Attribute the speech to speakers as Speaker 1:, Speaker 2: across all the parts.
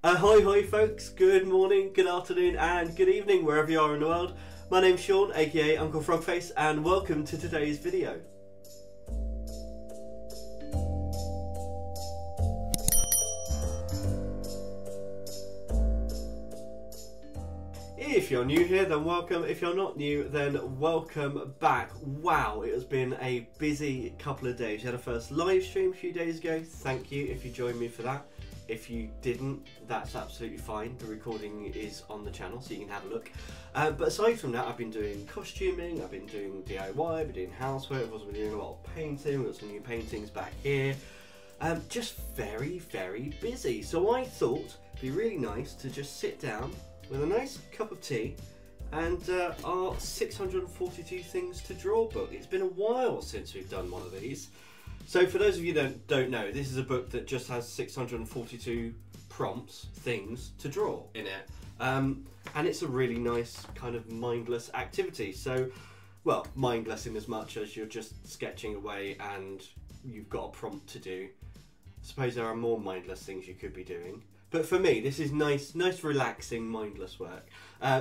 Speaker 1: Ahoy hoy folks, good morning, good afternoon and good evening wherever you are in the world. My name's Sean, aka Uncle Frogface, and welcome to today's video. If you're new here, then welcome. If you're not new, then welcome back. Wow, it has been a busy couple of days. We had a first live stream a few days ago. Thank you if you joined me for that. If you didn't, that's absolutely fine. The recording is on the channel, so you can have a look. But aside from that, I've been doing costuming, I've been doing DIY, I've been doing housework, I've also been doing a lot of painting. We've got some new paintings back here. Just very, very busy. So I thought it'd be really nice to just sit down with a nice cup of tea and our 642 Things to Draw book. It's been a while since we've done one of these. So for those of you that don't know, this is a book that just has 642 prompts, things to draw in it. And it's a really nice kind of mindless activity. So, well, mindless in as much as you're just sketching away and you've got a prompt to do. I suppose there are more mindless things you could be doing. But for me, this is nice, relaxing, mindless work.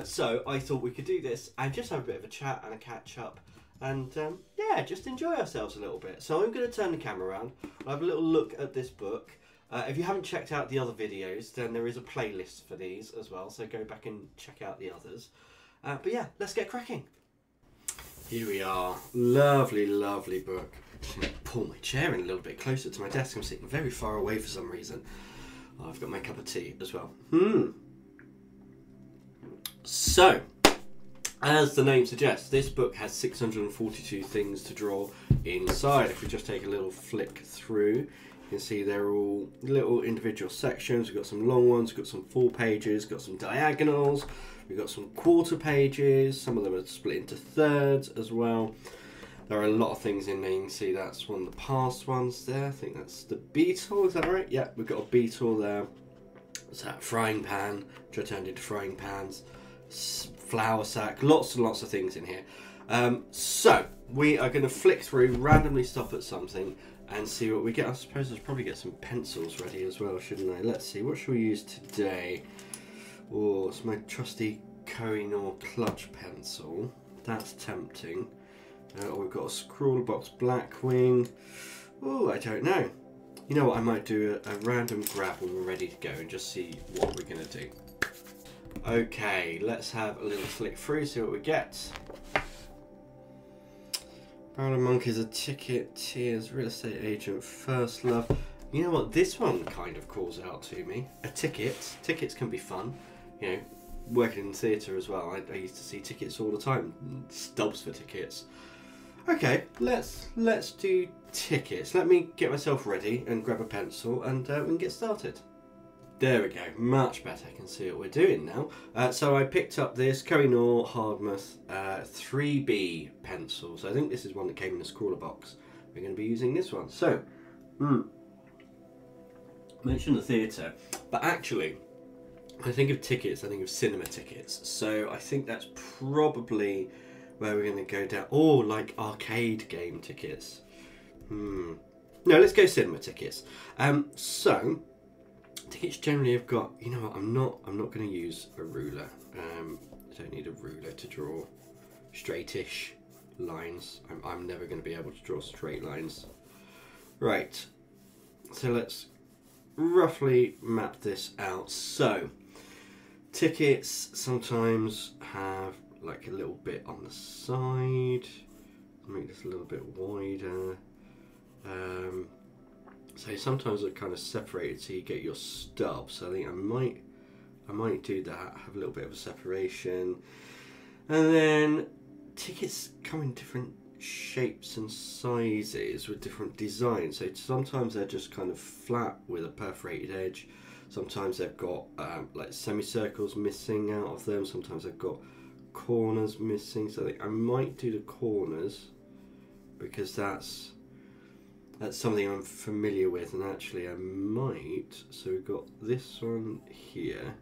Speaker 1: So I thought we could do this and just have a bit of a chat and a catch up. And yeah, just enjoy ourselves a little bit. So I'm going to turn the camera around. I'll have a little look at this book. If you haven't checked out the other videos, then there is a playlist for these as well. So go back and check out the others. But yeah, let's get cracking. Here we are. Lovely, lovely book. I'm going to pull my chair in a little bit closer to my desk. I'm sitting very far away for some reason. Oh, I've got my cup of tea as well. So, as the name suggests, this book has 642 things to draw inside. If we just take a little flick through, you can see they're all little individual sections. We've got some long ones, we've got some full pages, got some diagonals, we've got some quarter pages. Some of them are split into thirds as well. There are a lot of things in there. You can see that's one of the past ones there. I think that's the beetle, is that right? Yeah, we've got a beetle there. It's that frying pan, which I turned into frying pans. Flour sack, lots and lots of things in here. So we are going to flick through, randomly stop at something and see what we get. I suppose I'll probably get some pencils ready as well, shouldn't I? Let's see, what should we use today? Oh, it's my trusty Kohinoor clutch pencil. That's tempting. We've got a Scrawlbox Blackwing. Oh, I don't know. You know what, I might do a random grab when we're ready to go and just see what we're going to do. Okay, let's have a little flick through, see what we get. Barrel of Monkeys, a ticket, tears, real estate agent, first love. You know what, this one kind of calls out to me. A ticket. Tickets can be fun. You know, working in theatre as well, I used to see tickets all the time. Stubs for tickets. Okay, let's do tickets. Let me get myself ready and grab a pencil and we can get started. There we go, much better. I can see what we're doing now. So I picked up this Kohinoor Hardtmuth 3B pencil. So I think this is one that came in a Scrawlbox. We're going to be using this one. So, mention the theatre, but actually, I think of tickets, I think of cinema tickets. So I think that's probably where we're going to go down. Oh, like arcade game tickets. No, let's go cinema tickets. So tickets generally have got, you know what, I'm not going to use a ruler. I don't need a ruler to draw straightish lines. I'm never going to be able to draw straight lines. Right, so let's roughly map this out. So tickets sometimes have like a little bit on the side. Make this a little bit wider. So sometimes they're kind of separated so you get your stub. So I think I might do that, have a little bit of a separation. And then tickets come in different shapes and sizes with different designs. So sometimes they're just kind of flat with a perforated edge. Sometimes they've got like semicircles missing out of them. Sometimes they've got corners missing. So I think I might do the corners because that's something I'm familiar with, and actually I might. So we've got this one here.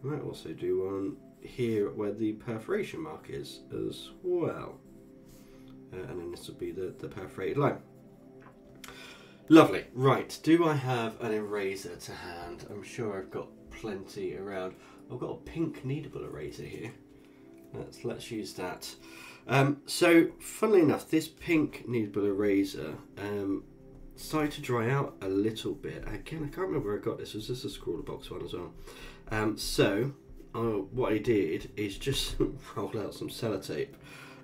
Speaker 1: I might also do one here where the perforation mark is as well. And then this will be the perforated line. Lovely. Right, do I have an eraser to hand? I'm sure I've got plenty around. I've got a pink kneadable eraser here. Let's use that. So, funnily enough, this pink kneadable eraser started to dry out a little bit. Again, I can't remember where I got this. Was this a Scrawler Box one as well? What I did is just roll out some sellotape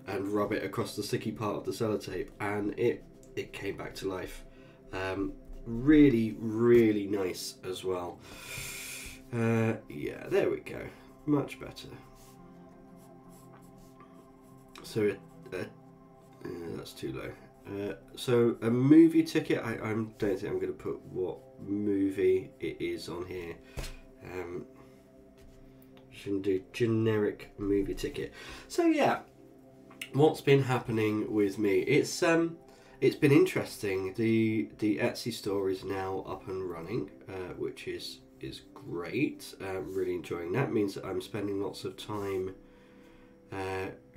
Speaker 1: and rub it across the sticky part of the sellotape, and it came back to life. Really, really nice as well. Yeah, there we go. Much better. So that's too low. So a movie ticket. I don't think I'm going to put what movie it is on here. Shouldn't do generic movie ticket. So yeah, what's been happening with me? It's been interesting. The Etsy store is now up and running, which is great. Really enjoying that. Means that I'm spending lots of time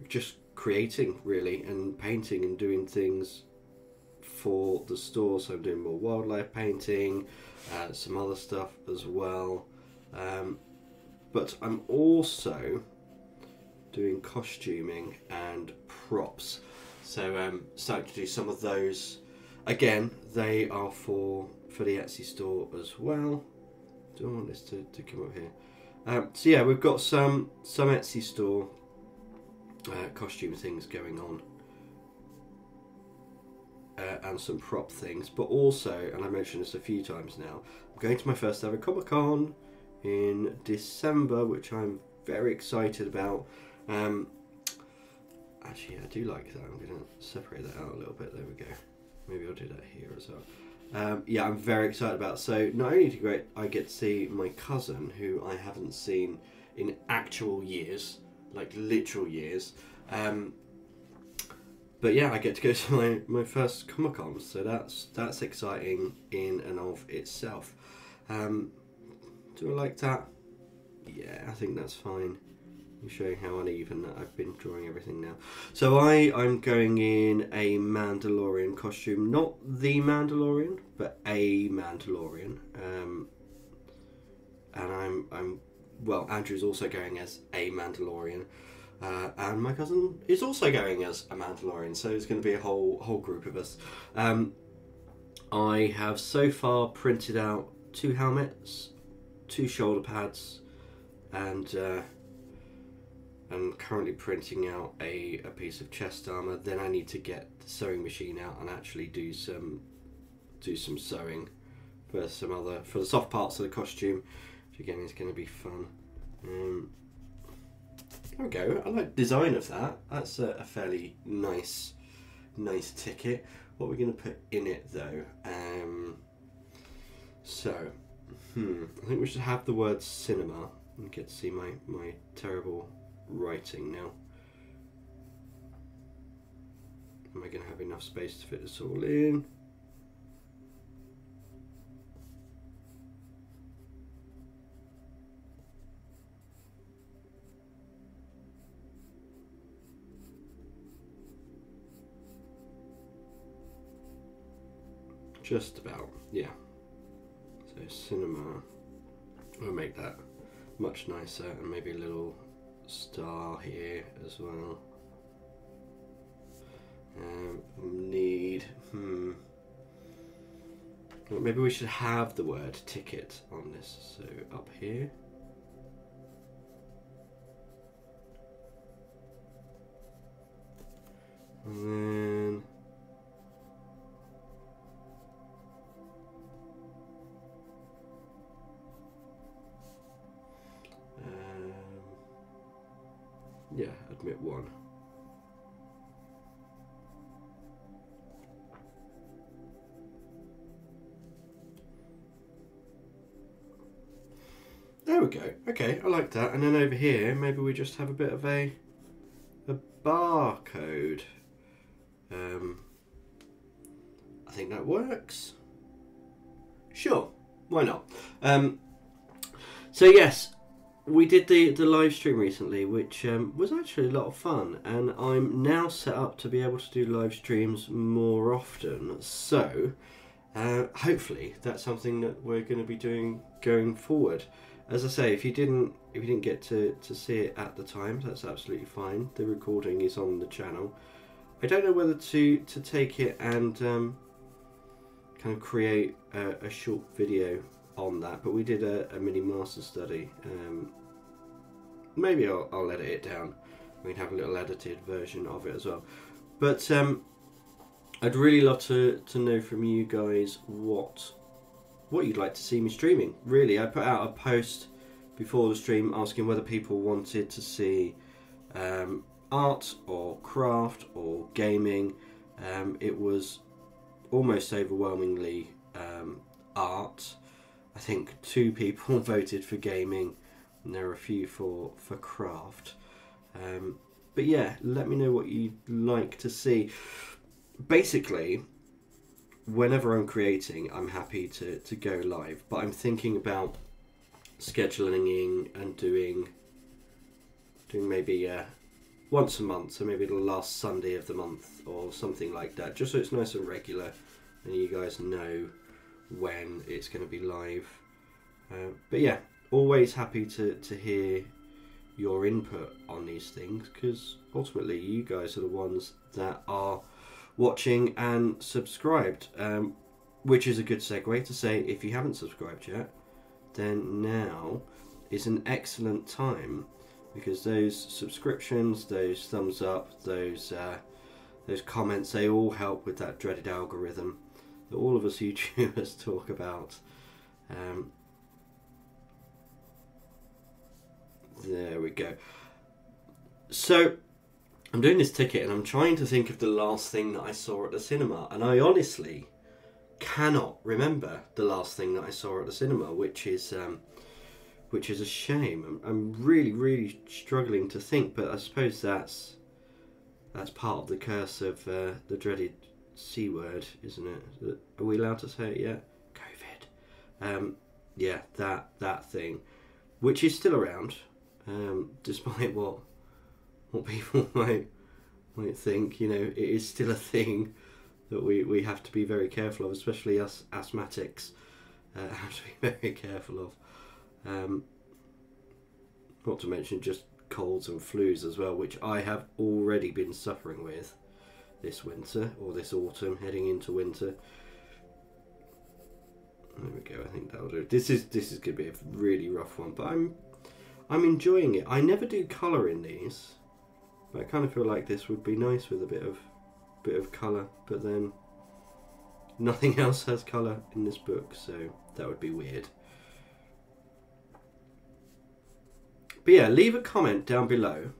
Speaker 1: just creating, really, and painting and doing things for the store. So I'm doing more wildlife painting, some other stuff as well. But I'm also doing costuming and props. So starting to do some of those. Again, they are for the Etsy store as well. Do I want this to come up here? So yeah, we've got some Etsy store costume things going on. And some prop things. But also, and I mentioned this a few times now, I'm going to my first ever Comic-Con in December, which I'm very excited about. Actually, I do like that. I'm going to separate that out a little bit. There we go. Maybe I'll do that here as well. Yeah, I'm very excited about. So not only do I get to see my cousin, who I haven't seen in actual years, like literal years. But yeah, I get to go to my first Comic-Con, so that's exciting in and of itself. Do I like that? Yeah, I think that's fine. I'm showing how uneven that I've been drawing everything now. So I'm going in a Mandalorian costume, not the Mandalorian, but a Mandalorian. And well, Andrew's also going as a Mandalorian, and my cousin is also going as a Mandalorian. So it's going to be a whole group of us. I have so far printed out 2 helmets, 2 shoulder pads, and I'm currently printing out a piece of chest armor. Then I need to get the sewing machine out and actually do some sewing for the soft parts of the costume, which again is going to be fun. There we go. I like the design of that. That's a fairly nice ticket. What are we going to put in it though? I think we should have the word cinema. You get to see my terrible writing now. Am I going to have enough space to fit this all in? Just about, yeah. So cinema, we'll make that much nicer, and maybe a little star here as well. Maybe we should have the word ticket on this, so up here. And then yeah, admit 1. There we go. Okay, I like that. And then over here, maybe we just have a bit of a barcode. I think that works. Sure, why not? So yes, we did the live stream recently, which was actually a lot of fun, and I'm now set up to be able to do live streams more often. So hopefully that's something that we're going to be doing going forward. As I say, if you didn't get to see it at the time, that's absolutely fine. The recording is on the channel. I don't know whether to take it and kind of create a short video on that, but we did a mini master study. Maybe I'll edit it down. We can have a little edited version of it as well. But I'd really love to know from you guys what you'd like to see me streaming. Really, I put out a post before the stream asking whether people wanted to see art or craft or gaming. It was almost overwhelmingly art. I think 2 people voted for gaming and there are a few for craft. But yeah, let me know what you'd like to see. Basically, whenever I'm creating, I'm happy to go live, but I'm thinking about scheduling and doing maybe once a month, so maybe the last Sunday of the month or something like that, just so it's nice and regular and you guys know when it's going to be live. But yeah, always happy to hear your input on these things, because ultimately you guys are the ones that are watching and subscribed, which is a good segue to say, if you haven't subscribed yet, then now is an excellent time, because those subscriptions, those thumbs up, those comments, they all help with that dreaded algorithm that all of us YouTubers talk about. There we go. So I'm doing this ticket and I'm trying to think of the last thing that I saw at the cinema, and I honestly cannot remember the last thing that I saw at the cinema, which is a shame. I'm really struggling to think, but I suppose that's part of the curse of the dreaded C word, isn't it? Are we allowed to say it yet? COVID. Yeah, that thing, which is still around, despite what people might think. You know, it is still a thing that we have to be very careful of, especially us asthmatics have to be very careful of. Not to mention just colds and flus as well, which I have already been suffering with this winter, or this autumn heading into winter. There we go, I think that'll do. This is going to be a really rough one, but I'm enjoying it. I never do colour in these, but I kind of feel like this would be nice with a bit of colour, but then nothing else has colour in this book, so that would be weird. But yeah, leave a comment down below.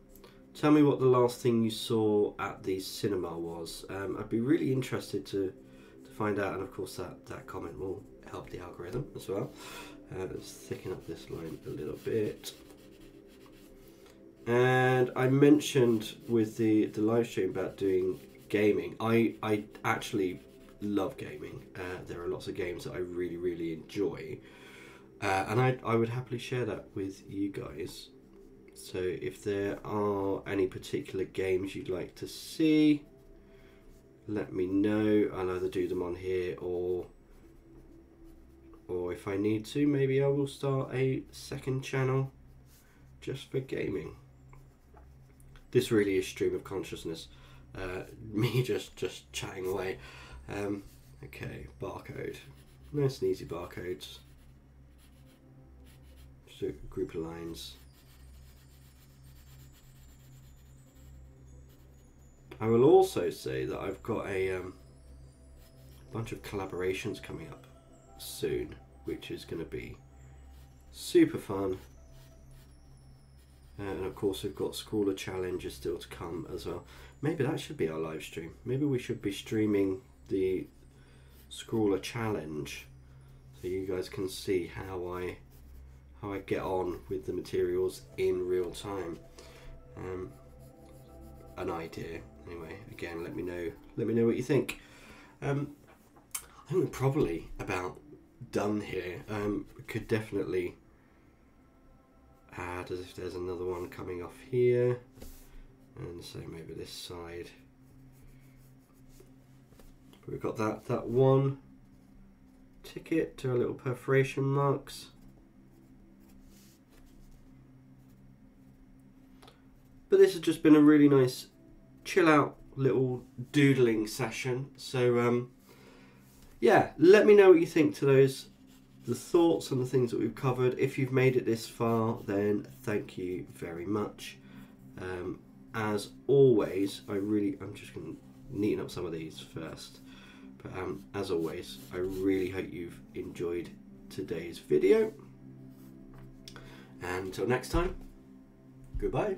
Speaker 1: Tell me what the last thing you saw at the cinema was. I'd be really interested to find out, and of course that comment will help the algorithm as well. Let's thicken up this line a little bit. And I mentioned with the live stream about doing gaming. I actually love gaming. There are lots of games that I really enjoy, and I would happily share that with you guys. So if there are any particular games you'd like to see, let me know. I'll either do them on here, or if I need to, maybe I will start a second channel just for gaming. This really is stream of consciousness, me just chatting away. Okay, barcode, nice and easy barcodes, just a group of lines. I will also say that I've got a bunch of collaborations coming up soon, which is going to be super fun. And of course we've got Scrawler Challenges still to come as well. Maybe that should be our live stream. Maybe we should be streaming the Scrawler Challenge so you guys can see how I get on with the materials in real time. An idea. Anyway, again, let me know what you think. I think we're probably about done here. We could definitely add as if there's another one coming off here, and same over this side. But we've got that one. tick it to our little perforation marks. But this has just been a really nice chill out little doodling session. So yeah, let me know what you think to the thoughts and the things that we've covered. If you've made it this far, then thank you very much. As always, I'm just going to neaten up some of these first. But as always, I really hope you've enjoyed today's video. And until next time, goodbye.